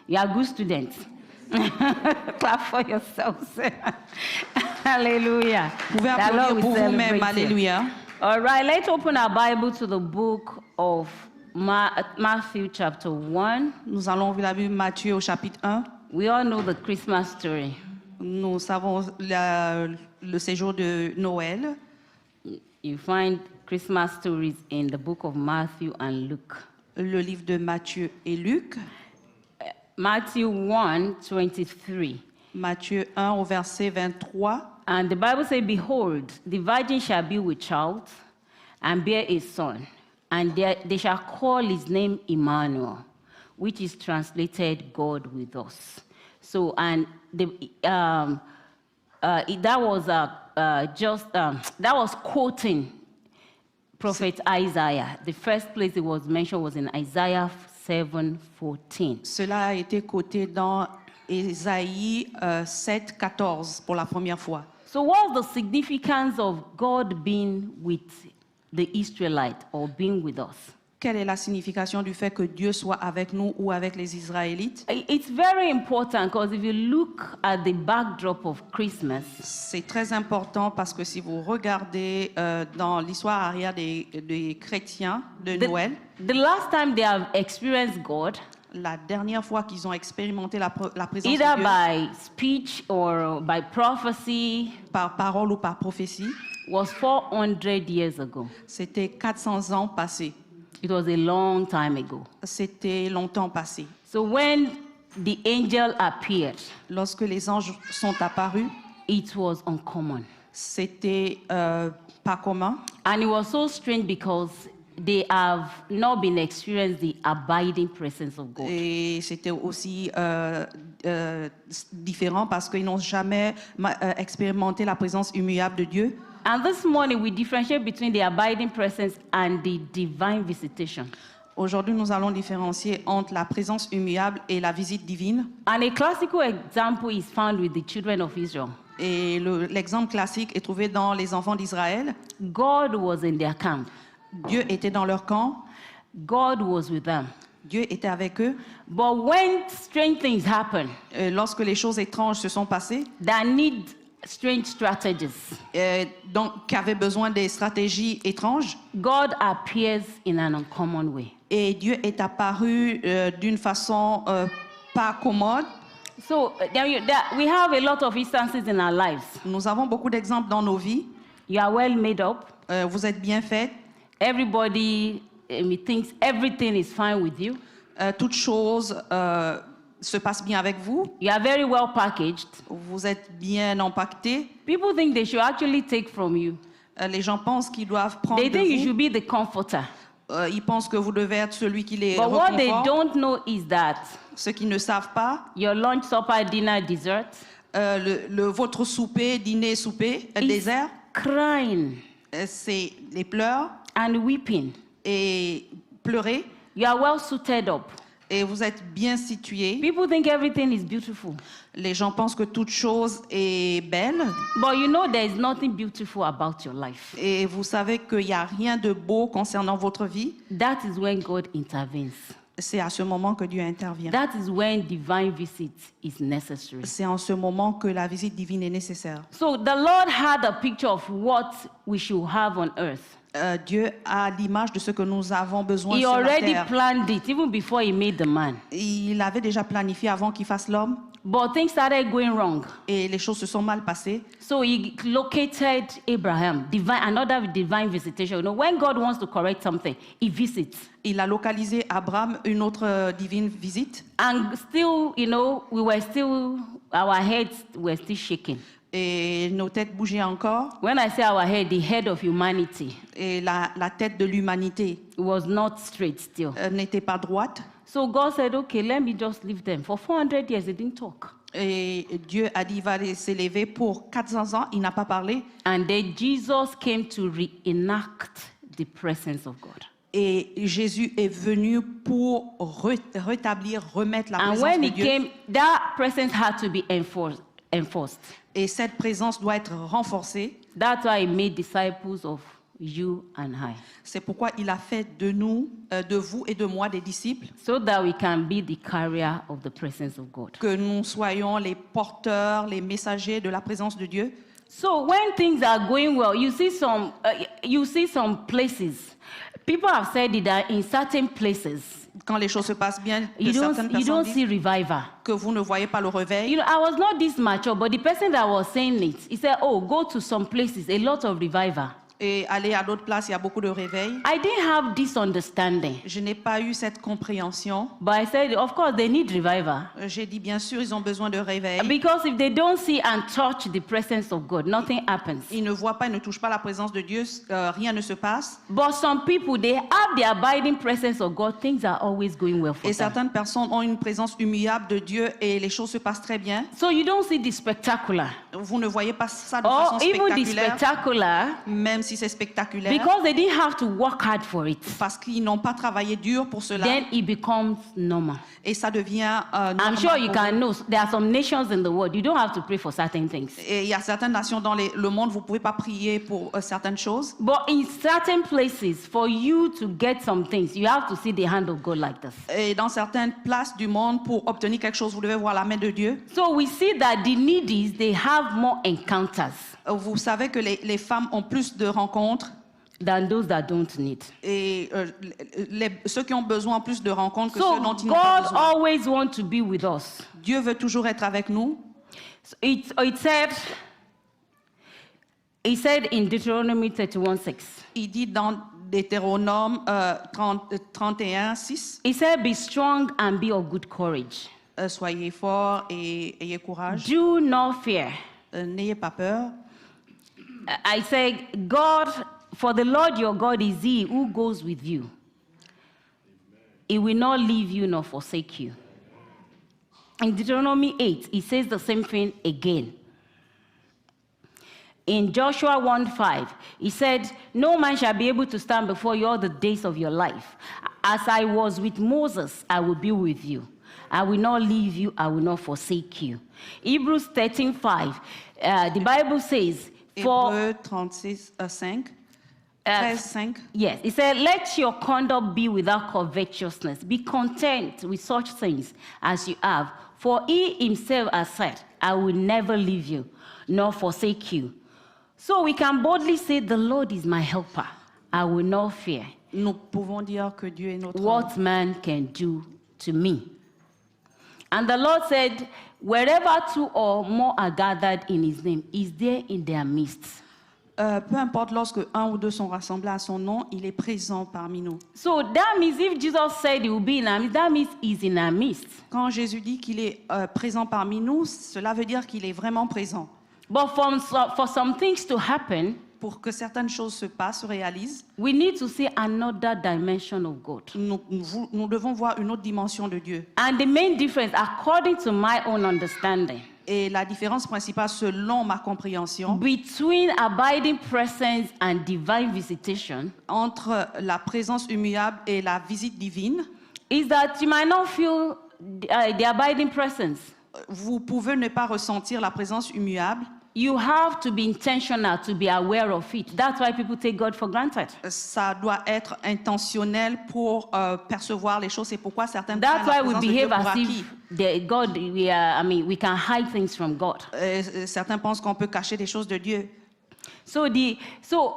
You are good students. Clap for yourselves. Hallelujah. Vous pouvez The Lord applaudir will pour vous-même. celebrate you. Alléluia. All right, let's open our Bible to the book of Matthew chapter 1. Nous allons ouvrir la Bible Matthieu au chapitre 1. We all know the Christmas story. Nous savons le séjour de Noël. You find Christmas stories in the book of Matthew and Luke. Le livre de Matthieu et Luc. Matthew 1:23. Matthieu 1 au verset 23. And the Bible says, "Behold, the virgin shall be with child and bear a son, and they shall call his name Emmanuel, which is translated God with us." So, and that was quoting Prophet Isaiah. The first place it was mentioned was in Isaiah 7:14. Cela a été quoté dans Ésaïe 7:14 pour la première fois. So what's the significance of God being with the Israelites or being with us? Quelle est la signification du fait que Dieu soit avec nous ou avec les Israélites? It's very important because if you look at the backdrop of Christmas, C'est très important parce que si vous regardez dans l'histoire arrière des chrétiens de Noël, the last time they have experienced God, la dernière fois qu'ils ont expérimenté la présence either de Dieu, by speech or by prophecy, par parole ou par prophétie, was 400 years ago. c'était 400 ans passés. It was a long time ago. C'était longtemps passé. So when the angel appeared, Lorsque les anges sont apparus, it was uncommon. c'était pas commun. And it was so strange because they have not been experienced the abiding presence of God. Et c'était aussi différent parce qu'ils n'ont jamais expérimenté la présence immuable de Dieu. And this morning we differentiate between the abiding presence and the divine visitation. Aujourd'hui, nous allons différencier entre la présence immuable et la visite divine. And a classical example is found with the children of Israel. Et l'exemple classique est trouvé dans les enfants d'Israël. God was in their camp. Dieu était dans leur camp. God was with them. Dieu était avec eux. But when strange things happen, Lorsque les choses étranges se sont passées, that need strange strategies, donc qui avaient besoin des stratégies étranges, God appears in an uncommon way. et Dieu est apparu d'une façon pas commode. So we have a lot of instances in our lives. Nous avons beaucoup d'exemples dans nos vies. You are well made up. Vous êtes bien faite. Everybody thinks everything is fine with you. Toute chose se passe bien avec vous. You are very well packaged. Vous êtes bien empaqueté. People think they should actually take from you. Les gens pensent qu'ils doivent prendre They de think you vous. should be the comforter. Ils pensent que vous devez être celui qui les But what they reconforte. don't know is that Ceux qui ne savent pas, your lunch, supper, dinner, dessert votre souper, dîner, souper, is dessert, crying c'est les pleurs and weeping. et pleurer. You are well suited up. Et vous êtes bien situé. People think everything is beautiful. Les gens pensent que toute chose est belle. But you know there is nothing beautiful about your life. Et vous savez qu'il n'y a rien de beau concernant votre vie. That is when God intervenes. C'est à ce moment que Dieu intervient. That is when divine visit is necessary. C'est en ce moment que la visite divine est nécessaire. So the Lord had a picture of what we should have on earth. Dieu a l'image de ce que nous avons besoin He sur la already terre. planned it even before he made the man. Il avait déjà planifié avant qu'il fasse l'homme. But things started going wrong. Et les choses se sont mal passées. So he located Abraham, another divine visitation. You know, when God wants to correct something, he visits. Il a localisé Abraham, une autre divine visite. And still, you know, our heads were still shaking. Et nos têtes bougeaient encore. When I say our head, the head of humanity, Et la tête de l'humanité was not straight still. n'était pas droite. So God said, okay, let me just leave them. For 400 years, they didn't talk. Et Dieu a dit, il va s'élever pour 400 ans. Il n'a pas parlé. And then Jesus came to reenact the presence of God. Et Jésus est venu pour rétablir, remettre la And présence when de he Dieu. came, that presence had to be enforced. Et cette présence doit être renforcée. That's why he made disciples of you and I, C'est pourquoi il a fait de nous, de vous et de moi des disciples, so that we can be the carrier of the presence of God. que nous soyons les porteurs, les messagers de la présence de Dieu. So when things are going well, you see some places. People have said it that in certain places Quand les choses se passent bien, que you certaines don't personnes disent see revival. que vous ne voyez pas le réveil. You know, I was not this mature, but the person that was saying it, he said, "Oh, go to some places, a lot of revival." Et aller à d'autres places, il y a beaucoup de réveil. I didn't have this understanding, Je n'ai pas eu cette compréhension. but I said, of course, they need revival. J'ai dit, bien sûr, ils ont besoin de réveil. Because if they don't see and touch the presence of God, nothing happens. Ils ne voient pas, ils ne touchent pas la présence de Dieu, rien ne se passe. But some people, they have the abiding presence of God, things are always going well for Et them. certaines personnes ont une présence humiliable de Dieu et les choses se passent très bien. So you don't see the spectacular, Vous ne voyez pas ça de or façon even the spectaculaire, spectacular, même si c'est spectaculaire, because they didn't have to work hard for it. parce qu'ils n'ont pas travaillé dur pour cela. Then it becomes normal. Et ça devient I'm normal sure you pour can vous. know there are some nations in the world, you don't have to pray for certain things. Et il y a certaines nations dans le monde, vous ne pouvez pas prier pour certaines choses. But in certain places, for you to get some things, you have to see the hand of God like this. Et dans certaines places du monde, pour obtenir quelque chose, vous devez voir la main de Dieu. So we see that the needies, they have more encounters Vous savez que les femmes ont plus de rencontres than those that don't need. et ceux qui ont besoin ont plus de rencontres que So ceux dont ils n'ont pas God besoin. always wants to be with us. Dieu veut toujours être avec nous. So it said in Deuteronomy 31:6. Il dit dans Deutéronome 31, 6, It said, "Be strong and be of good courage. soyez forts et ayez courage. Do not fear." N'ayez pas peur. I say, God, for the Lord your God is He who goes with you. He will not leave you nor forsake you. In Deuteronomy 8, it says the same thing again. In Joshua 1:5, he said, "No man shall be able to stand before you all the days of your life. As I was with Moses, I will be with you. I will not leave you, I will not forsake you." Hebrews 13:5, the Bible says, "For Hébreux 36, 5, 13, 5. yes, it said, let your conduct be without covetousness. Be content with such things as you have. For he himself has said, I will never leave you, nor forsake you." So we can boldly say, the Lord is my helper. I will not fear Nous pouvons dire que Dieu est notre what man can do to me. And the Lord said, wherever two or more are gathered in his name, is there in their midst. Peu importe, lorsque un ou deux sont rassemblés à son nom, il est présent parmi nous. So that means if Jesus said he will be in our midst, that means he's in our midst. Quand Jésus dit qu'il est présent parmi nous, cela veut dire qu'il est vraiment présent. But for some things to happen, Pour que certaines choses se passent, se réalisent, we need to see another dimension of God. nous devons voir une autre dimension de Dieu. And the main difference, according to my own understanding, Et la différence principale, selon ma compréhension, between abiding presence and divine visitation entre la présence humiliable et la visite divine, is that you might not feel the abiding presence. vous pouvez ne pas ressentir la présence humiliable. You have to be intentional to be aware of it. That's why people take God for granted. Ça doit être intentionnel pour percevoir les choses. C'est pourquoi certaines That's prennent la why we présence de Dieu behave pour as acquis. if God, we can hide things from God. Certains pensent qu'on peut cacher des choses de Dieu. So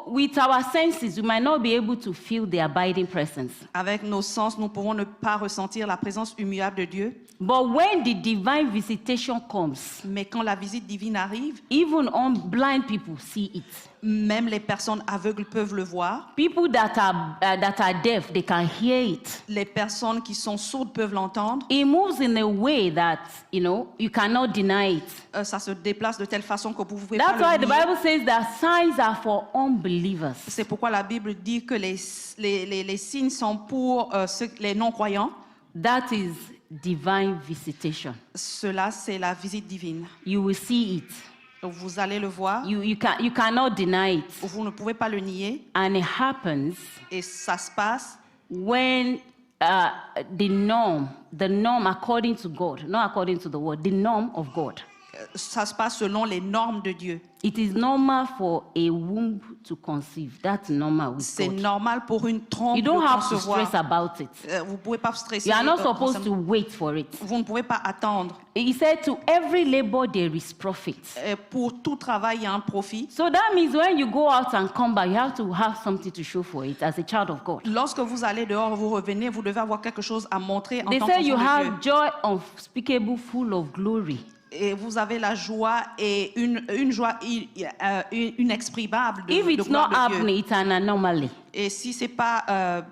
with our senses, we might not be able to feel the abiding presence. Avec nos sens, nous pouvons ne pas ressentir la présence humiliable de Dieu. But when the divine visitation comes, Mais quand la visite divine arrive, even blind people see it. même les personnes aveugles peuvent le voir. People that are deaf, they can hear it. Les personnes qui sont sourdes peuvent l'entendre. It moves in a way that, you cannot deny it. Ça se déplace de telle façon que vous pouvez That's pas why le the nier. Bible says that signs are for unbelievers. C'est pourquoi la Bible dit que les signes sont pour les non-croyants. That is divine visitation. Cela, c'est la visite divine. You will see it. Vous allez le voir. You cannot deny it. Vous ne pouvez pas le nier. And it happens Et ça se passe when the norm according to God, not according to the word, the norm of God. ça se passe selon les normes de Dieu. It is normal for a womb to conceive. That's normal with C'est God. normal pour une trompe You de don't have to concevoir. stress about it. Vous ne pouvez pas stresser. You are not supposed concernant- to wait for it. Vous ne pouvez pas attendre. He said, to every labor there is profit. Pour tout travail, il y a un profit. So that means when you go out and come back, you have to have something to show for it as a child of God. Lorsque vous allez dehors, vous revenez, vous devez avoir quelque chose à montrer en They tant say you qu'enfant de Dieu. have joy unspeakable, full of glory. Et vous avez la joie et une joie inexprimable de If it's gloire not de Dieu. happening, it's an anomaly. Et si c'est pas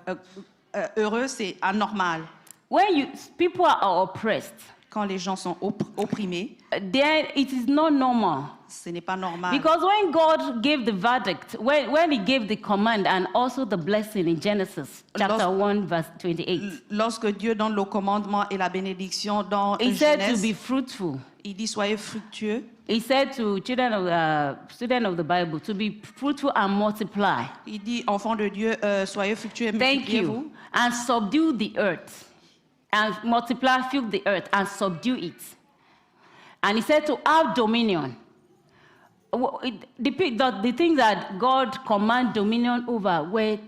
heureux, c'est anormal. When people are oppressed, Quand les gens sont opprimés, then it is not normal. ce n'est pas normal. Because when God gave the verdict, when he gave the command and also the blessing in Genesis chapter 1 verse 28, Lorsque Dieu donne le commandement et la bénédiction dans he said to Genèse, be fruitful. il dit soyez fructueux. He said to students of the Bible to be fruitful and multiply. Il dit enfants de Dieu, soyez fructueux et Thank multipliez-vous. you. And subdue the earth. And multiply, fill the earth and subdue it. And he said to have dominion. The things that God commanded dominion over were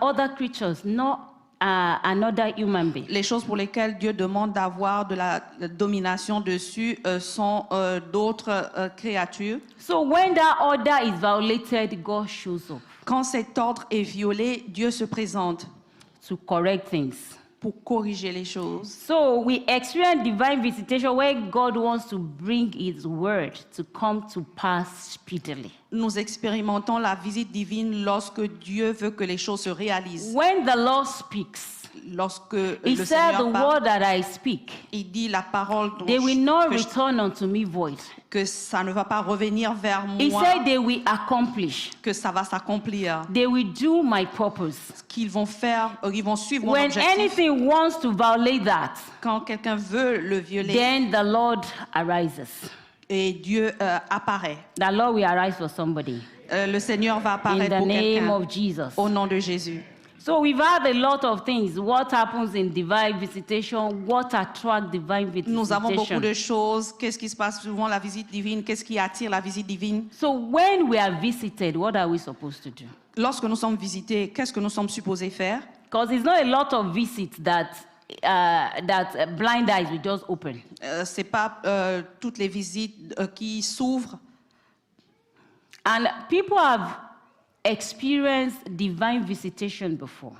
other creatures, not another human being. Les choses pour lesquelles Dieu demande d'avoir de la domination dessus sont d'autres créatures. So when that order is violated, God shows up Quand cet ordre est violé, Dieu se présente to correct things. pour corriger les choses. So we experience divine visitation where God wants to bring his word to come to pass speedily. Nous expérimentons la visite divine lorsque Dieu veut que les choses se réalisent. When the Lord speaks, Lorsque he le said, the Seigneur parle, word that I speak, il dit la parole dont they will not que, return unto me void. que ça ne va pas revenir vers He moi, said they will accomplish. que ça va s'accomplir, They will do my purpose. qu'ils vont faire, ils vont suivre mon When objectif. anything wants to violate that, Quand quelqu'un veut le violer, then the Lord arises. et Dieu apparaît. The Lord will arise for somebody. Le Seigneur va In apparaître the pour name quelqu'un of Jesus. au nom de Jésus. So we've had a lot of things. What happens in divine visitation? What attracts divine Nous avons beaucoup visitation? de choses. Qu'est-ce qui se passe souvent la visite divine? Qu'est-ce qui attire la visite divine? So when we are visited, what are we supposed to do? Lorsque nous sommes visités, qu'est-ce que nous sommes supposés faire? Because it's not a lot of visits that blind eyes will just open. C'est pas toutes les visites qui s'ouvrent. And people have experienced divine visitation before.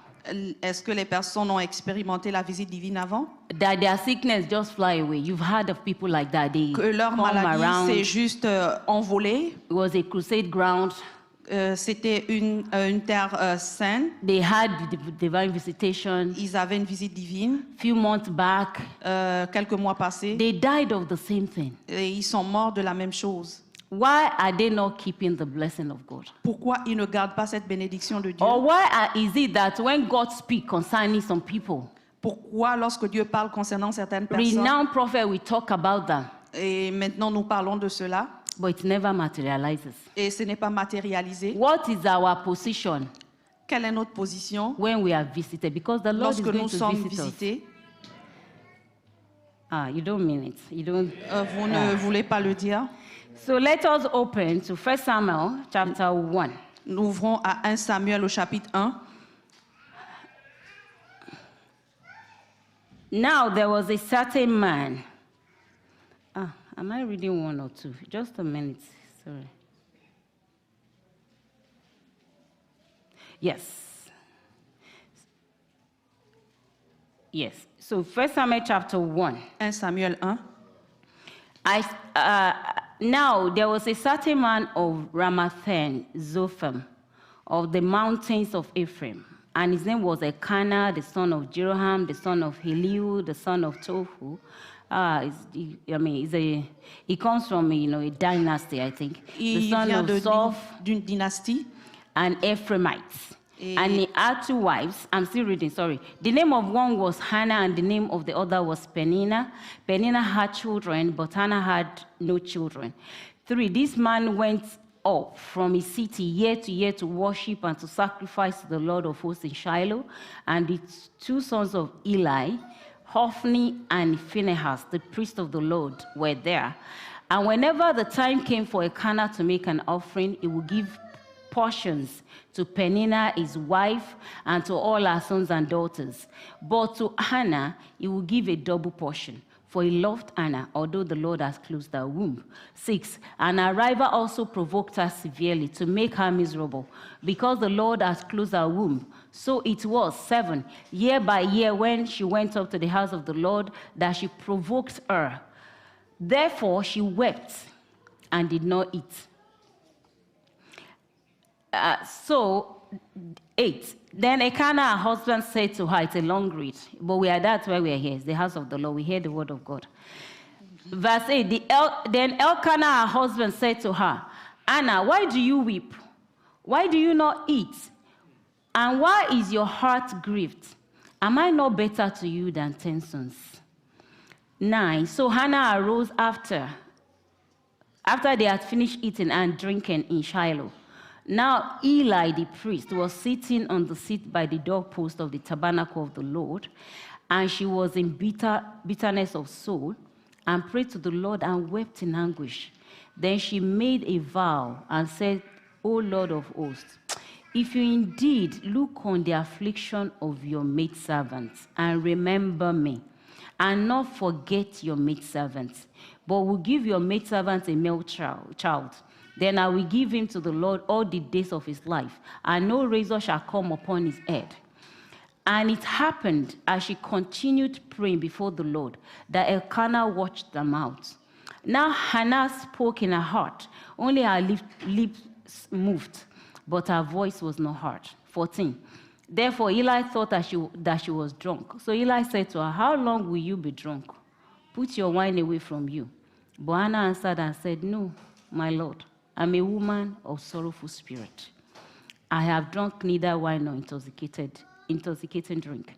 Est-ce que les personnes ont expérimenté la visite divine avant? That their sickness just fly away. You've heard of people like that. They Que leur come maladie around. s'est juste envolée. It was a crusade ground. C'était une terre saine. They had divine visitation. Ils avaient une visite divine. Few months back, Quelques mois passés. they died of the same thing. Et ils sont morts de la même chose. Why are they not keeping the blessing of God? Pourquoi ils ne gardent pas cette bénédiction de Dieu? Or why is it that when God speaks concerning some people, Pourquoi, lorsque Dieu parle concernant certaines personnes, renowned prophet will talk about them, et maintenant nous parlons de cela, but it never materializes? et ce n'est pas matérialisé? What is our position Quelle est notre position when we are visited? Because the Lord is lorsque going nous to sommes visit us. visités? You don't mean it. You don't. Vous ne voulez pas le dire? So let us open to 1 Samuel chapter 1. Nous ouvrons à 1 Samuel au chapitre 1. Now there was a certain man. Am I reading one or two? Just a minute. Sorry. Yes. Yes. So 1 Samuel chapter 1. 1 Samuel 1. Now there was a certain man of Ramathaim, Zophim, of the mountains of Ephraim, and his name was Elkanah, the son of Jeroham, the son of Eliu, the son of Tohu. He comes from a dynasty, I think. The Il son vient of Zoph d'une dynastie. and Ephraimites. Et- And he had two wives. I'm still reading, sorry. The name of one was Hannah, and the name of the other was Peninnah. Peninnah had children, but Hannah had no children. 3, this man went up from his city year to year to worship and to sacrifice to the Lord of hosts in Shiloh. And the two sons of Eli, Hophni and Phinehas, the priest of the Lord, were there. And whenever the time came for Elkanah to make an offering, he would give portions to Peninnah, his wife, and to all her sons and daughters. But to Hannah, he would give a double portion, for he loved Hannah, although the Lord has closed her womb. 6, and her rival also provoked her severely to make her miserable, because the Lord has closed her womb. So it was, 7, year by year when she went up to the house of the Lord, that she provoked her. Therefore she wept and did not eat. 8. Then Elkanah, her husband, said to her, it's a long read, but that's why we are here. It's the house of the Lord. We hear the word of God. Verse 8, then Elkanah, her husband, said to her, Anna, why do you weep? Why do you not eat? And why is your heart grieved? Am I not better to you than 10 sons? 9, so Hannah arose after they had finished eating and drinking in Shiloh. Now Eli the priest was sitting on the seat by the doorpost of the tabernacle of the Lord, and she was in bitterness of soul, and prayed to the Lord and wept in anguish. Then she made a vow and said, O Lord of hosts, if you indeed look on the affliction of your maidservants and remember me, and not forget your maidservants, but will give your maidservant a male child, then I will give him to the Lord all the days of his life, and no razor shall come upon his head. And it happened, as she continued praying before the Lord, that Elkanah watched them out. Now Hannah spoke in her heart, only her lips moved, but her voice was not heard. 14. Therefore Eli thought that she was drunk. So Eli said to her, how long will you be drunk? Put your wine away from you. But Hannah answered and said, no, my Lord, I'm a woman of sorrowful spirit. I have drunk neither wine nor intoxicating drink,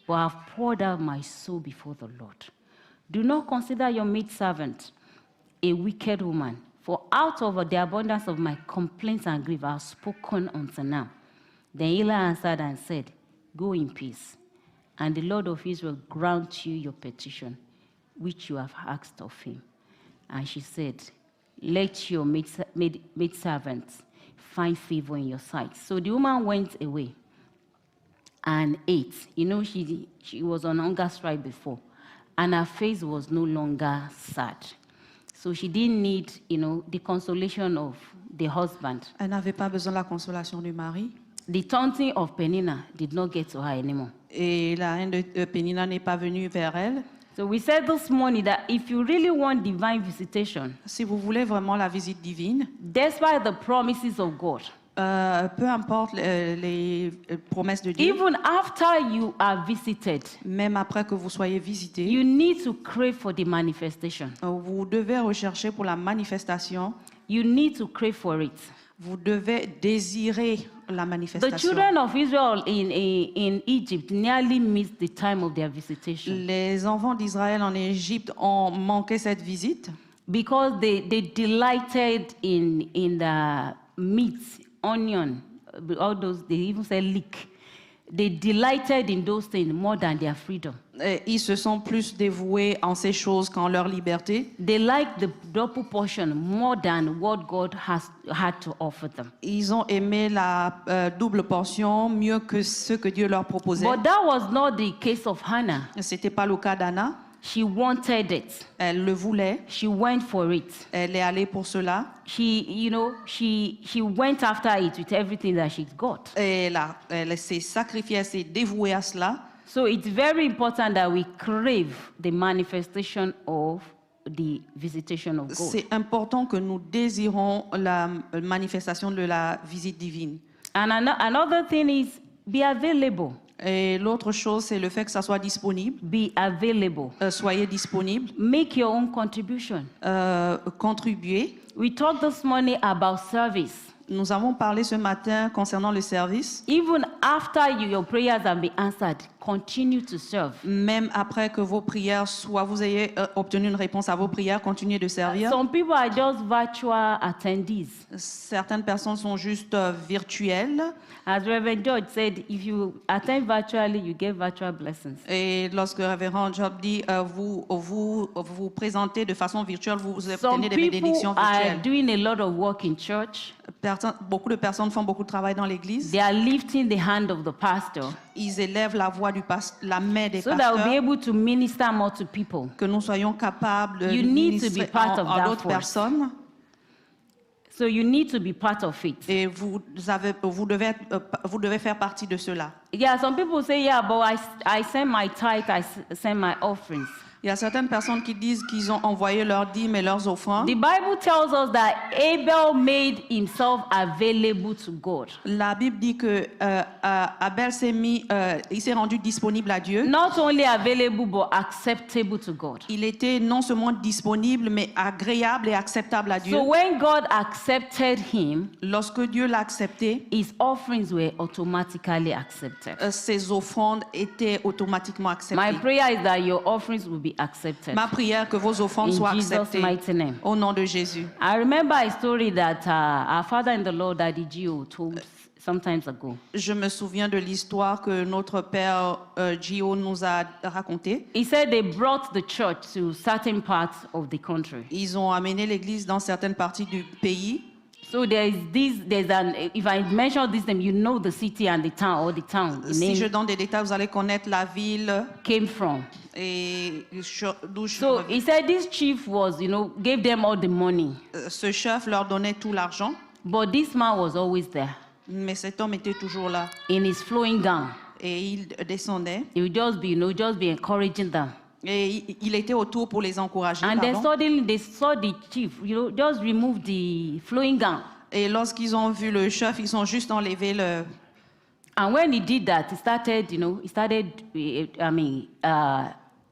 but I have poured out my soul before the Lord. Do not consider your maidservant a wicked woman, for out of the abundance of my complaints and grief I have spoken unto now. Then Eli answered and said, go in peace, and the Lord of Israel grant you your petition, which you have asked of him. And she said, let your maidservant find favor in your sight. So the woman went away and ate. You know, she was on hunger strike before, and her face was no longer sad. So she didn't need, the consolation of the husband. Elle n'avait pas besoin de la consolation du mari. The taunting of Peninnah did not get to her anymore. Et la haine de Peninnah n'est pas venue vers elle. So we said this morning that if you really want divine visitation, si vous voulez vraiment la visite divine, despite the promises of God, peu importe les promesses de Dieu, even after you are visited, même après que vous soyez visité, you need to crave for the manifestation. Vous devez rechercher pour la manifestation. You need to crave for it. Vous devez désirer la manifestation. The children of Israel in Egypt nearly missed the time of their visitation. Les enfants d'Israël en Égypte ont manqué cette visite. Because they delighted in the meat, onion, all those, they even say leek. They delighted in those things more than their freedom. Ils se sont plus dévoués en ces choses qu'en leur liberté. They like the double portion more than what God has had to offer them. Ils ont aimé la double portion mieux que ce que Dieu leur proposait. But that was not the case of Hannah. C'était pas le cas d'Anna. She wanted it. Elle le voulait. She went for it. Elle est allée pour cela. She went after it with everything that she got. Et là, elle s'est sacrifiée, elle s'est dévouée à cela. So it's very important that we crave the manifestation of the visitation of God. C'est important que nous désirons la manifestation de la visite divine. And another thing is be available. Et l'autre chose, c'est le fait que ça soit disponible. Be available. Soyez disponible. Make your own contribution. Contribuer. We talked this morning about service. Nous avons parlé ce matin concernant le service. Even after your prayers have been answered, continue to serve. Même après que vos prières soient, vous ayez obtenu une réponse à vos prières, continuez de servir. Some people are just virtual attendees. Certaines personnes sont juste virtuelles. As Reverend George said, if you attend virtually, you get virtual blessings. Et lorsque Révérend Job dit, vous présentez de façon virtuelle, vous Some obtenez des people bénédictions are virtuelles. doing a lot of work in church. Beaucoup de personnes font beaucoup de travail dans l'église. They are lifting the hand of the pastor Ils élèvent la voix la main des so that we'll be pasteurs, able to minister more to people. que nous soyons capables de You need to be ministrer part of à that d'autres force. personnes. So you need to be part of it. Et vous devez faire partie de cela. Yeah, some people say, yeah, but I send my tithe, send my offerings. Il y a certaines personnes qui disent qu'ils ont envoyé leurs dîmes et leurs offrandes. The Bible tells us that Abel made himself available to God. La Bible dit que Abel il s'est rendu disponible à Dieu. Not only available, but acceptable to God. Il était non seulement disponible, mais agréable et acceptable à Dieu. So when God accepted him, Lorsque Dieu l'a accepté, his offerings were automatically accepted. ses offrandes étaient automatiquement My acceptées. prayer is that your offerings will be accepted. Ma prière que vos offrandes In soient Jesus' acceptées mighty name. au nom de Jésus. I remember a story that our father in the Lord, Daddy Gio, told some times ago. Je me souviens de l'histoire que notre père Gio nous a racontée. He said they brought the church to certain parts of the country. Ils ont amené l'église dans certaines parties du pays. So if I mention this name, you know the city and the town, or the town, the Si je name donne des détails, vous allez connaître la ville came from. et d'où je So he said this chief was, gave them all the money. Ce chef leur donnait tout l'argent, But this man was always there mais cet homme était toujours là. in his flowing gown. Et il descendait. He would just be encouraging them. Et il était autour pour les encourager. And then pardon. suddenly they saw the chief, just remove the flowing gown. Et lorsqu'ils ont vu le chef, ils ont juste enlevé le... And when he did that, he started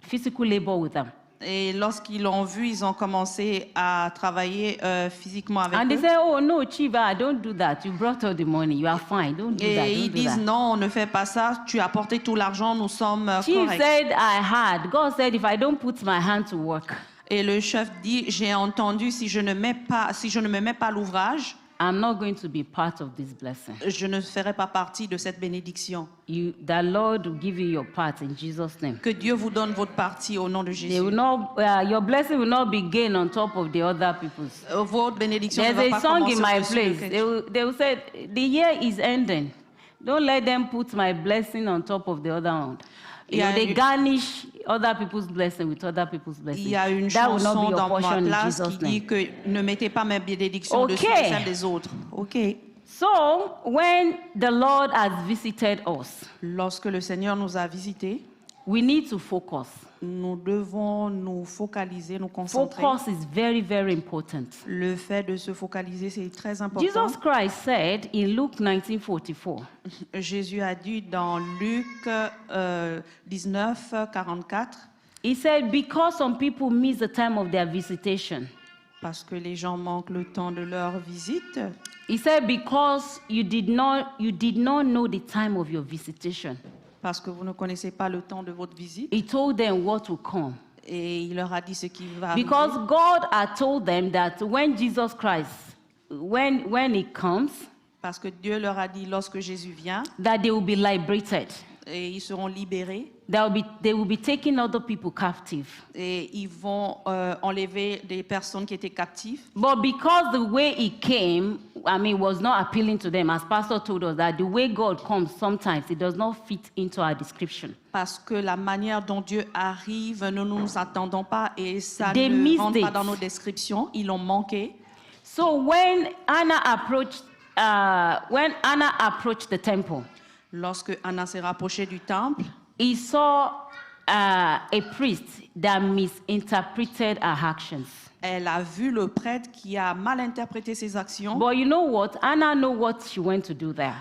physical labor with them. Et lorsqu'ils l'ont vu, ils ont commencé à travailler physiquement avec And they eux. said, oh no, chief, don't do that. You brought all the money. You are fine. Don't do that. Et ils Don't do disent that. non, on ne fait pas ça. Tu as apporté tout l'argent, nous sommes Chief corrects. said, God said, if I don't put my hand to work, Et le chef dit, j'ai entendu, si je ne me mets pas à l'ouvrage, I'm not going to be part of this blessing. je ne ferai pas partie de cette bénédiction. The Lord will give you your part in Jesus' name. Que Dieu vous donne votre partie au nom de They Jésus. will not, your blessing will not be gained on top of the other people's. Votre bénédiction ne There's va a pas song in commencer my au-dessus de place. quelque- They will say, the year is ending. Don't let them put my blessing on top of the other one. They garnish other people's blessing with other people's blessing. Il y a une That will not chanson be your dans ma portion in place qui Jesus' dit name. que ne mettez pas mes bénédictions Ok. dessus celles des autres. OK. So, when the Lord has visited us, Lorsque le Seigneur nous a visités, we need to focus. nous devons nous focaliser, nous concentrer. Focus is very, very important. Le fait de se focaliser, c'est très important. Jesus Christ said in Luke 19:44, Jésus a dit dans Luc 19, 44, he said, because some people miss the time of their visitation. parce que les gens manquent le temps de leur visite. He said, because you did not know the time of your visitation. Parce que vous ne connaissez pas le temps de votre visite. He told them what will come. Et il leur a dit ce qui va arriver. Because God had told them that when Jesus Christ, when he comes, Parce que Dieu leur a dit lorsque Jésus vient, that they will be liberated. et ils seront libérés. They will be taking other people captive. Et ils vont enlever des personnes qui étaient captives. But because the way he came, was not appealing to them, as Pastor told us, that the way God comes sometimes, it does not fit into our description. Parce que la manière dont Dieu arrive, nous ne nous attendons pas et ça They ne missed rentre pas it. dans nos descriptions. Ils l'ont manqué. So when Anna approached the temple, Lorsque Anna s'est rapprochée du temple, he saw a priest that misinterpreted her actions. elle a vu le prêtre qui a mal interprété ses actions. But you know what? Anna knew what she went to do there.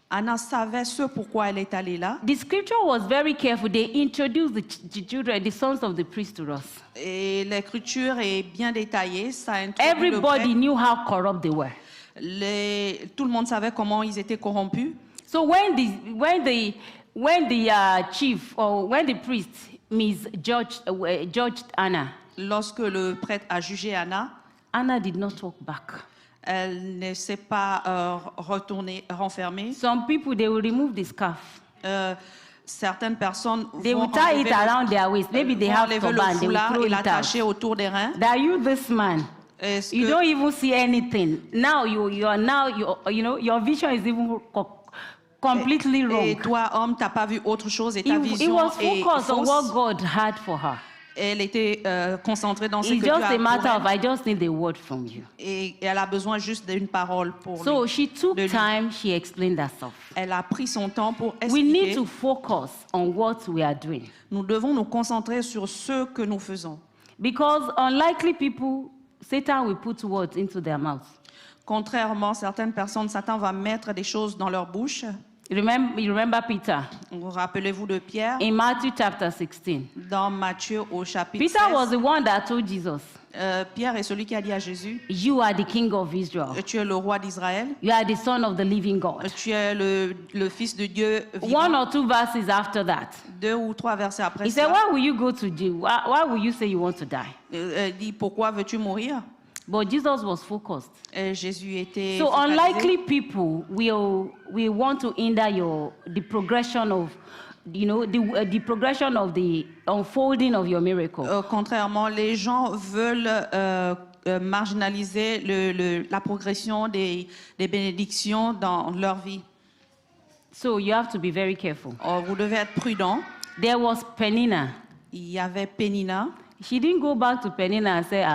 Anna savait ce pourquoi elle est allée là. The scripture was very careful. They introduced the children, the sons of the priest to us. Et l'écriture est bien détaillée. Ça introduit le Everybody prêtre. knew how corrupt they were. Tout le monde savait comment ils étaient corrompus. So when the chief or when the priest judged Anna, Lorsque le prêtre a jugé Anna, Anna did not talk back. elle ne s'est pas renfermée. Some people, they will remove the scarf. Certaines personnes They vont will tie it enlever around their waist. Maybe they vont have enlever le turban. They will foulard throw et it l'attacher out. autour des reins. That you, this man, Est-ce you que- don't even see anything. Now your vision is even completely Et wrong. toi, homme, t'as pas vu autre chose et ta He vision was est focused on what fausse. God had for her. Elle était concentrée dans ce It's que Dieu just a a pour matter of, elle. I just need a word from you. Et elle a besoin juste d'une parole pour So lui. she took de lui. time, she explained herself. Elle a pris son temps pour We need expliquer. to focus on what we are doing. Nous devons nous concentrer sur ce que nous faisons. Because unlikely people, Satan will put words into their mouth. Contrairement, certaines personnes, Satan va mettre des choses dans leur bouche. You remember Peter Vous rappelez-vous de Pierre in Matthew chapter 16. dans Matthieu au chapitre Peter 16. was the one that told Jesus, Pierre est celui qui a dit à Jésus, you are the king of Israel. tu es le roi d'Israël, You are the son of the living God. tu es le fils de Dieu One vivant. or two verses after that, 2 ou 3 versets après he said, ça, why will you go to jail? Why will you say you want to die? elle dit, pourquoi veux-tu mourir? But Jesus was focused. Jésus était So focalisé. unlikely people will want to hinder the progression of, the progression of the unfolding of your miracle. Contrairement, les gens veulent marginaliser la progression des bénédictions dans leur vie. So you have to be very careful. Vous devez être prudent. There was Penina. Il y avait Pénina. She didn't go back to Penina and say,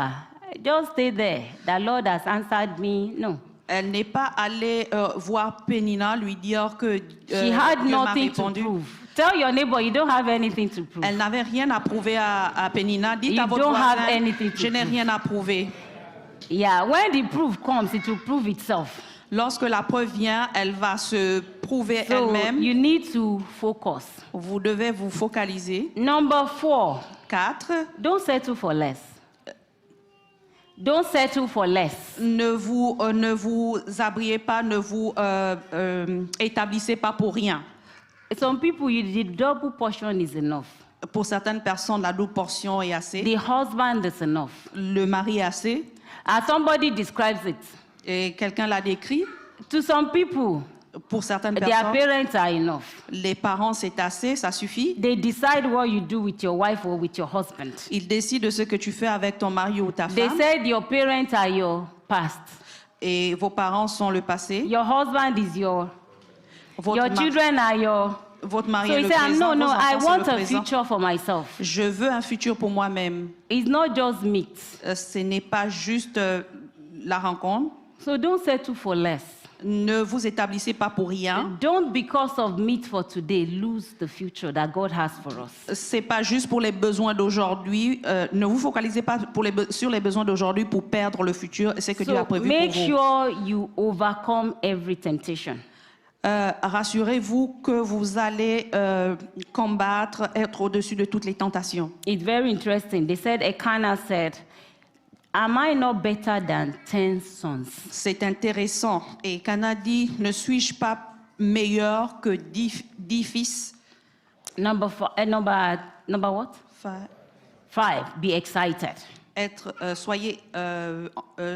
just stay there. The Lord has answered me. No. Elle n'est pas allée voir Pénina lui dire que She had Dieu m'a nothing to répondu. prove. Tell your neighbor you don't have anything to prove. Elle n'avait rien à prouver à Pénina. Dites You à votre don't have voisin, anything to je n'ai prove. rien à prouver. Yeah, when the proof comes, it will prove itself. Lorsque la preuve vient, elle va se prouver So elle-même. you need to focus. Vous devez vous focaliser. Number 4, 4. don't settle for less. Don't settle for less. Ne vous abriez pas, ne vous établissez pas pour rien. Some people, the double portion is enough. Pour certaines personnes, la double portion est assez. The husband is enough. Le mari est assez. As somebody describes it, Et quelqu'un l'a décrit. to some people, Pour certaines their personnes, parents are enough. les parents, c'est assez, ça suffit. They decide what you do with your wife or with your husband. Ils décident de ce que tu fais avec ton mari ou ta They femme. said your parents are your past. Et vos parents sont le passé. Your husband is your Votre children are your. mari So est he le said, présent. no, Vos I enfants, c'est want le a présent. future for myself. Je veux un futur pour moi-même. It's not just meat. Ce n'est pas juste la rencontre. So don't settle for less. Ne vous établissez pas pour rien. Don't, because of meat for today, lose the future that God has for us. C'est pas juste pour les besoins d'aujourd'hui. Ne vous focalisez pas sur les besoins d'aujourd'hui pour perdre le futur. C'est que Dieu a So prévu make pour vous. sure you overcome every temptation. Rassurez-vous que vous allez combattre, être au-dessus de toutes les tentations. It's very interesting. They said, Elkanah said, am I not better than 10 sons? C'est intéressant. Et Cana dit, ne suis-je pas meilleur que 10 fils? Number what? 5. Be excited.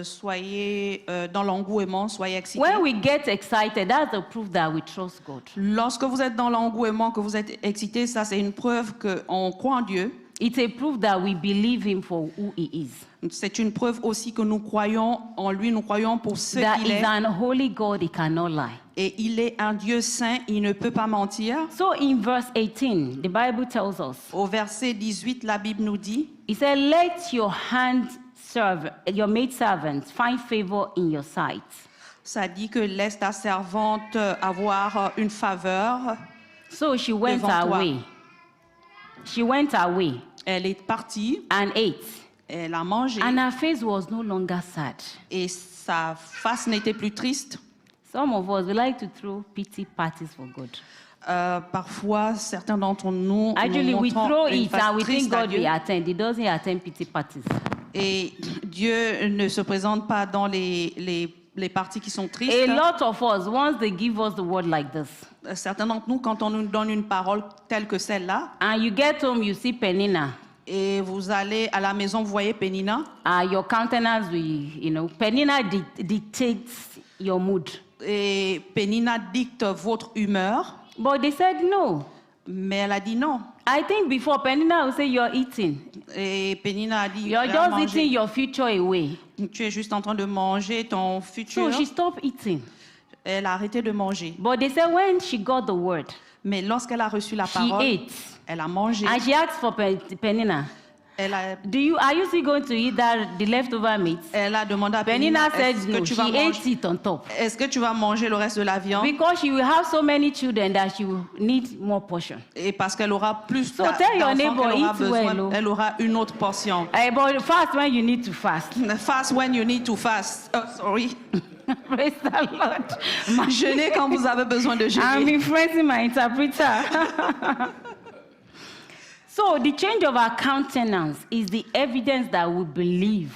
Soyez dans l'engouement, soyez excités. When we get excited, that's the proof that we trust God. Lorsque vous êtes dans l'engouement, que vous êtes excité, ça c'est une preuve qu'on croit en Dieu. It's a proof that we believe him for who he is. C'est une preuve aussi que nous croyons en lui, nous croyons pour ce That qu'il is est. an holy God, he cannot lie. Et il est un Dieu saint, il ne peut pas mentir. So in verse 18, the Bible tells us, Au verset 18, la Bible nous dit, he said, let your maidservants find favor in your sight. ça dit que laisse ta servante avoir une faveur. So she went Devant toi. away. She went away Elle est partie, and ate, elle a mangé and her face was no longer sad. et sa face n'était plus triste. Some of us, we like to throw pity parties for God. Parfois, certains d'entre nous Actually, nous we montrons throw une it face and we think triste à God Dieu. will attend. He doesn't attend pity parties. Et Dieu ne se présente pas dans les les parties qui sont tristes. A lot of us, once they give us the word like this, Certains d'entre nous, quand on nous donne une parole telle que celle-là, and you get home, you see Penina, et vous allez à la maison, vous voyez Penina, your countenance will, Penina dictates your mood. et Penina dicte votre humeur, But they said no. mais elle a dit non. I think before Penina would say you're eating. Et Penina a dit, You're va just manger. eating your future away. Tu es juste en train de manger ton futur. So she stopped eating. Elle a arrêté de manger. But they said when she got the word, Mais lorsqu'elle a reçu la she parole, ate. elle a mangé. And she asked for Penina, Elle a, are you still going to eat the leftover meat? elle a demandé à Penina, Penina said est-ce que no. tu She vas ate manger, it on top. est-ce que tu vas manger le reste de la viande? Because she will have so many children that she will need more portion. Et parce qu'elle aura plus So tell your d'enfants neighbor, qu'elle aura eat besoin, well, oh. elle aura une autre portion. But fast when you need to fast. Fast when you need to fast. Oh, sorry. Praise the Lord. Jeûner quand vous avez besoin de I'm jeûner. influencing my interpreter. So the change of our countenance is the evidence that we believe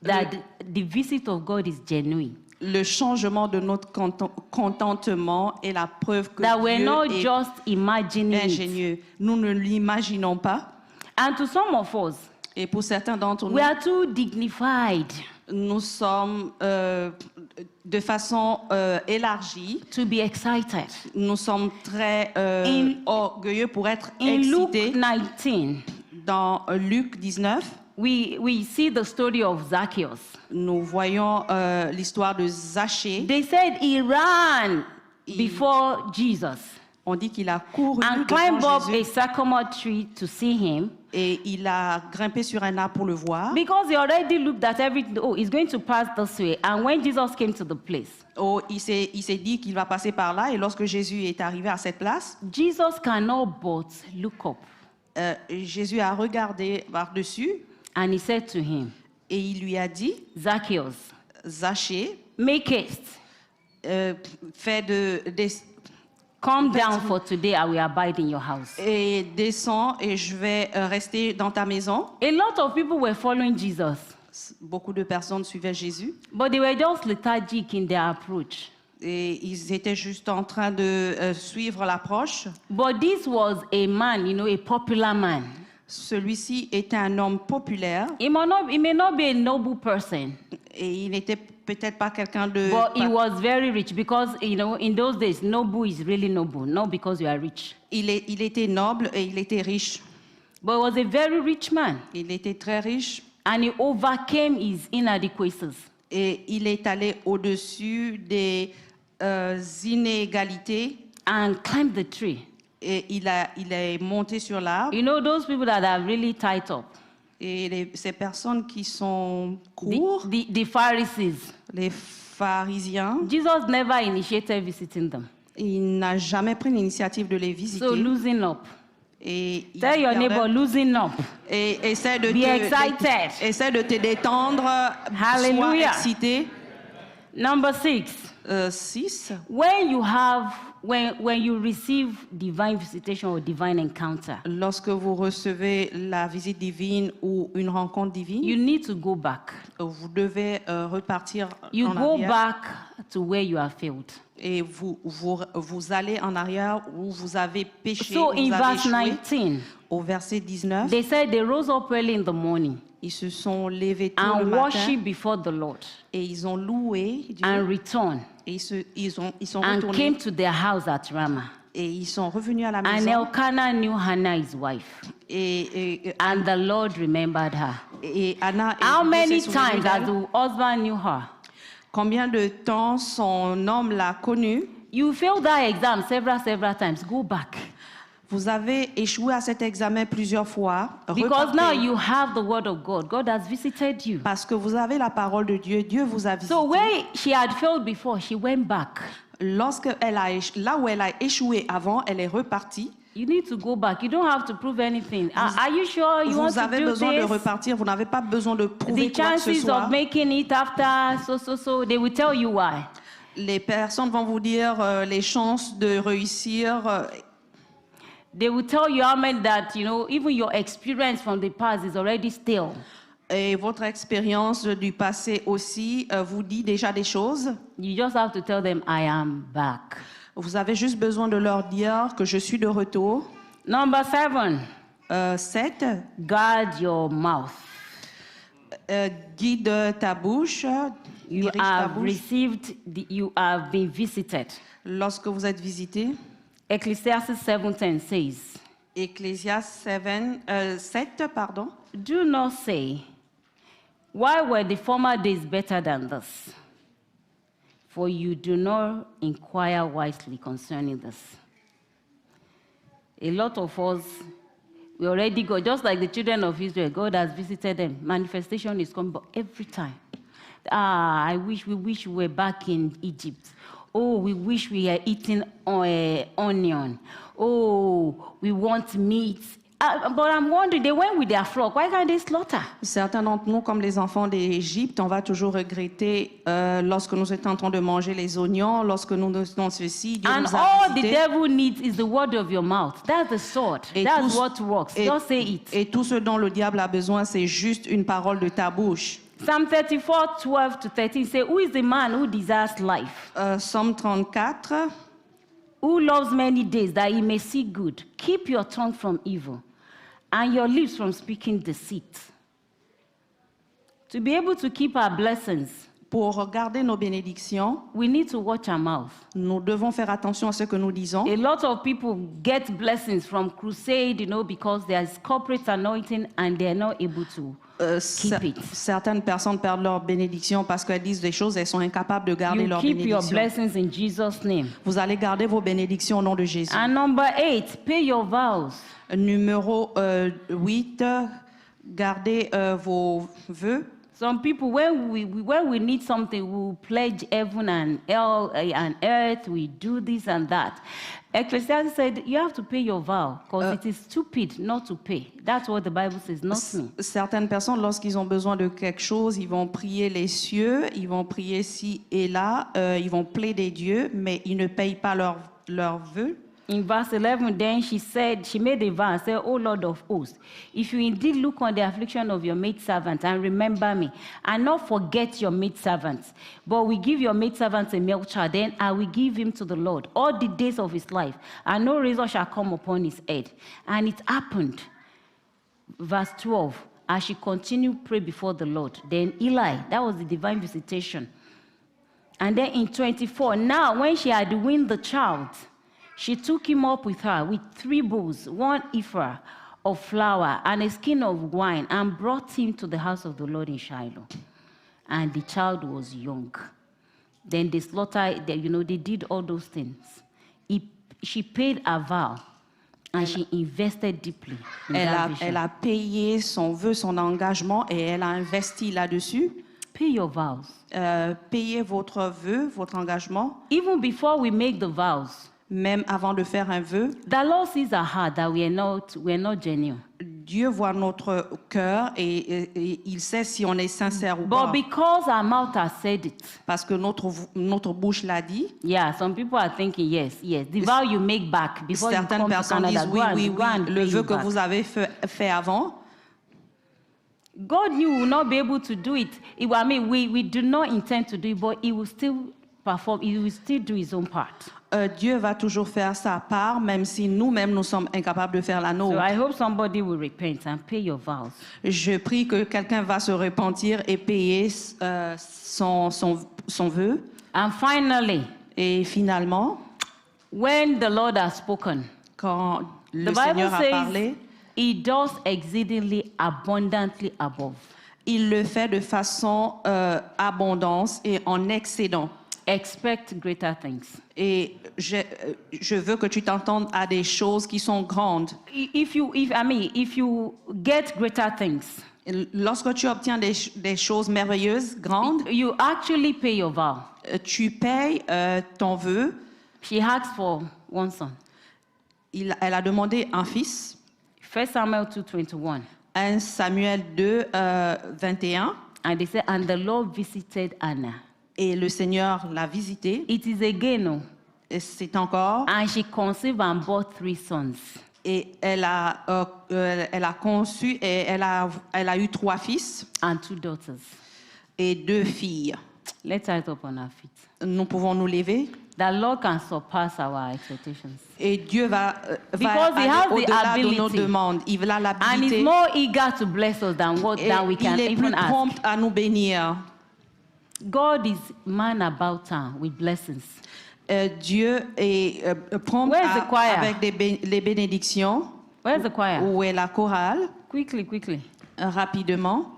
that the visit of God is genuine. Le changement de notre contentement est la preuve que That we're Dieu not est just imagining it. ingénieux. Nous ne l'imaginons pas. And to some of us, Et pour certains d'entre nous, we are too dignified nous sommes de façon élargie. to be excited. Nous sommes très orgueilleux pour être In Luke excités. 19, Dans Luc 19, we see the story of Zacchaeus. nous voyons l'histoire de Zachée. They said he ran before Jesus On dit qu'il a couru and climbed devant up a Jésus sycamore tree to see him et il a grimpé sur un arbre pour le voir. because he already looked at everything. Oh, he's going to pass this way. And when Jesus came to the place, Oh, il s'est dit qu'il va passer par là et lorsque Jésus est arrivé à cette place, Jesus cannot but look up. Jésus a regardé par-dessus And he said to him, et il lui a dit, Zacchaeus, Zachée, make haste. fais Come down, for today I will abide in your house. et descends et je vais rester dans ta maison. A lot of people were following Jesus, Beaucoup de personnes suivaient Jésus but they were just lethargic in their approach. et ils étaient juste en train de suivre l'approche. But this was a man, a popular man. Celui-ci était un homme populaire He may not be a noble person, et il n'était peut-être pas quelqu'un de... but he was very rich because, in those days, noble is really noble, not because you are rich. Il était noble et il était riche. But he was a very rich man, Il était très riche and he overcame his inadequacies. et il est allé au-dessus des inégalités And climbed the tree. et il est monté sur l'arbre. Those people that are really tight up, Et ces personnes qui sont courts, the Pharisees, les pharisiens, Jesus never initiated visiting them. il n'a jamais pris l'initiative de les visiter. So losing up. Et il Tell your regardait- neighbor, losing up. et essaie de Be excited. essaie de te détendre, Hallelujah. sois excité. Number 6. 6. When you receive divine visitation or divine encounter, Lorsque vous recevez la visite divine ou une rencontre divine, you need to go back. vous devez repartir You en go arrière back to where you have failed. et vous allez en arrière où vous avez péché, So où in vous avez verse échoué. 19, Au verset 19, they said they rose up early in the morning ils se sont levés tôt le and matin worshiped before the Lord et ils ont loué Dieu and returned et ils sont and retournés came to their house at Ramah. et ils sont revenus à la And maison Elkanah knew Hannah, his wife, et and the Lord remembered her. Anna et How Dieu many s'est souvenu times as d'elle. the husband knew her? Combien de temps son homme l'a connue? You failed that exam several times. Go back. Vous avez échoué à cet examen plusieurs fois. Because now Repartez. you have the word of God. God has visited you. Parce que vous avez la parole de Dieu. Dieu vous a visité. So where she had failed before, she went back. Là où elle a échoué avant, elle est repartie. You need to go back. You don't have to prove anything. Are you sure you want Vous to avez do besoin de this? repartir. Vous n'avez pas besoin de prouver The quoi que ce chances soit. of making it after so, they will tell you why. Les personnes vont vous dire les chances de réussir. They will tell you, Ahmed, that, even your experience from the past is already stale. Et votre expérience du passé aussi vous dit déjà des choses. You just have to tell them, I am back. Vous avez juste besoin de leur dire que je suis de retour. Number 7, 7. guard your mouth. Guide ta bouche. You Dirige ta have bouche. you have been visited. Lorsque vous êtes visité. Ecclesiastes 7:10 says, Ecclésiaste 7, pardon. do not say, why were the former days better than this? For you do not inquire wisely concerning this. A lot of us, we already go, just like the children of Israel, God has visited them. Manifestation is coming, but every time. We wish we were back in Egypt. Oh, we wish we were eating onion. Oh, we want meat. But I'm wondering, they went with their flock. Why can't they slaughter? Certains d'entre nous, comme les enfants d'Égypte, on va toujours regretter lorsque nous étions en train de manger les oignons, lorsque nous faisons ceci. Dieu And nous a all the visités. devil needs is the word of your mouth. That's the sword. Et That's tout- what works. et- Just say it. Et tout ce dont le diable a besoin, c'est juste une parole de ta bouche. Psalm 34, 12 to 13 say, who is the man who desires life? Psaume 34. Who loves many days that he may see good? Keep your tongue from evil and your lips from speaking deceit. To be able to keep our blessings, Pour garder nos bénédictions, we need to watch our mouth. nous devons faire attention à ce que nous disons. A lot of people get blessings from crusade, because there's corporate anointing and they're not able to keep it. Certaines personnes perdent leur bénédiction parce qu'elles disent des choses, elles sont incapables de garder You leur keep your bénédiction. blessings in Jesus' name. Vous allez garder vos bénédictions au nom de Jésus. And number 8, pay your vows. Numéro 8, gardez vos vœux. Some people, when we need something, we will pledge heaven and earth, we do this and that. Ecclesiastes said, you have to pay your vow, because it is stupid not to pay. That's what the Bible says, not me. Certaines personnes, lorsqu'ils ont besoin de quelque chose, ils vont prier les cieux, ils vont prier ci et là, ils vont plaider Dieu, mais ils ne payent pas leurs vœux. In verse 11, then she made a vow and said, O Lord of hosts, if you indeed look on the affliction of your maidservant and remember me, and not forget your maidservants, but we give your maidservant a male child, then I will give him to the Lord all the days of his life, and no razor shall come upon his head. And it happened, verse 12, as she continued to pray before the Lord. Then Eli, that was the divine visitation. And then in 24, now when she had weaned the child, she took him up with her with 3 bulls, 1 ephah of flour, and a skin of wine, and brought him to the house of the Lord in Shiloh. And the child was young. Then they slaughtered, they did all those things. She paid a vow, and she invested deeply in that vision. Elle a payé son vœu, son engagement, et elle a investi là-dessus. Pay your vows. Payez votre vœu, votre engagement, Even before we make the vows, même avant de faire un vœu. the Lord sees our heart that we're not genuine. Dieu voit notre cœur et il sait si on est sincère ou pas. But because our mouth has said it, Parce que notre bouche l'a dit. yeah, some people are thinking, yes, the vow you make back before you Certaines come to personnes Canada, disent go and le pay vœu it que back. vous avez fait avant. God knew we will not be able to do it. We do not intend to do it, but He will still perform. He will still do His own part. Dieu va toujours faire sa part, même si nous-mêmes nous sommes incapables de faire la So nôtre. I hope somebody will repent and pay your vows. Je prie que quelqu'un va se repentir et payer son vœu. And finally, Et finalement, when the Lord has spoken, quand the le Bible Seigneur a says parlé, He does exceedingly abundantly above. il le fait de façon abondance et en excédent. Expect greater things. Et je veux que tu t'entendes à des choses qui sont grandes. If you get greater things, Lorsque tu obtiens des choses merveilleuses, grandes, you actually pay your vow. tu payes ton vœu. She asked for one son. Elle a demandé un fils. 1 Samuel 2:21. 1 Samuel 2, 21. And they said, and the Lord visited Anna. Et le Seigneur l'a visité. It is again, Et c'est encore. and she conceived and bore 3 sons. Et elle a conçu et elle a eu 3 fils and 2 daughters. et 2 filles. Let's rise up on our feet. Nous pouvons nous lever The Lord can surpass our expectations. et Dieu va Because he aller has the au-delà de nos ability. demandes. Il a And l'habilité he's more eager to bless us than et we can il est plus even ask. prompt à nous bénir. God is man about town with blessings. Dieu est prompt Where's the choir? avec les bénédictions. Where's the choir? Où est la chorale? Quickly. Rapidement.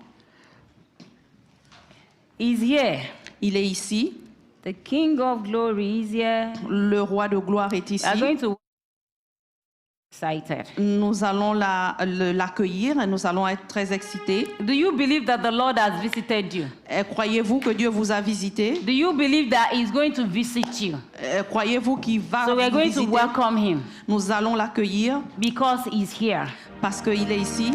He's here. Il est ici. The King of Glory is here. Le roi de gloire est We are ici. going to excited. Nous allons l'accueillir et nous allons être très excités. Do you believe that the Lord has visited you? Croyez-vous que Dieu vous a visité? Do you believe that he's going to visit you? Croyez-vous qu'il va So we are vous going to visiter? welcome him Nous allons l'accueillir because he's here. parce qu'il est ici.